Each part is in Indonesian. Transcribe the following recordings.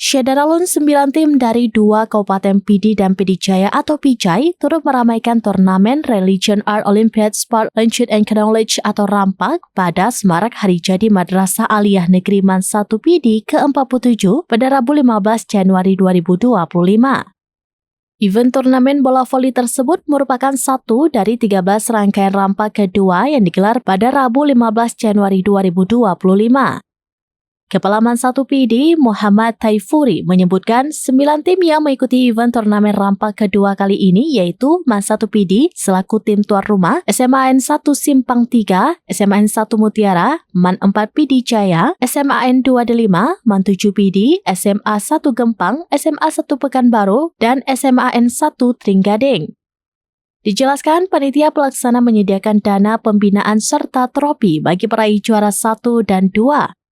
Syederalun 9 tim dari 2 Kabupaten PD dan PD Jaya atau PJAY turut meramaikan turnamen Religion Art Olympiad Sport Lanjut and Knowledge atau RAMPAK pada Semarak Hari Jadi Madrasah Aliyah Negeri Man 1 PD ke-47 pada Rabu 15 Januari 2025. Event turnamen bola voli tersebut merupakan satu dari 13 rangkaian RAMPAK kedua yang digelar pada Rabu 15 Januari 2025. Kepala Man 1 PD, Muhammad Taifuri, menyebutkan 9 tim yang mengikuti event turnamen RAMPAK kedua kali ini yaitu Man 1 PD selaku tim tuan rumah, SMAN 1 Simpang 3, SMAN 1 Mutiara, Man 4 PD Jaya, SMAN 2 Delima, Man 7 PD, SMA 1 Gempang, SMA 1 Pekanbaru, dan SMAN 1 Trenggading. Dijelaskan, panitia pelaksana menyediakan dana pembinaan serta trofi bagi peraih juara 1 dan 2.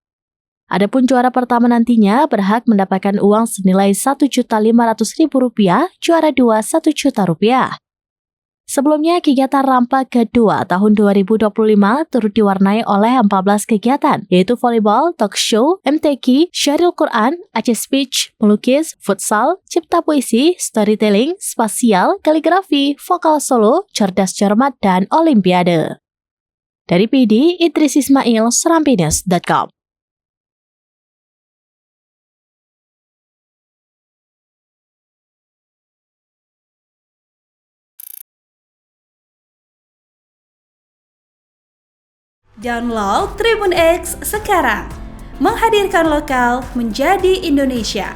Adapun juara pertama nantinya berhak mendapatkan uang senilai Rp1.500.000, juara 2 Rp1.000.000. Sebelumnya, kegiatan RAMPAK kedua tahun 2025 turut diwarnai oleh 14 kegiatan, yaitu volleyball, talk show, MTQ, syaril Quran, Aceh Speech, melukis, futsal, cipta puisi, storytelling, spasial, kaligrafi, vokal solo, cerdas cermat, dan olimpiade. Dari PD, Idris Ismail, Serampinews.com. Download Tribun X sekarang, menghadirkan lokal menjadi Indonesia.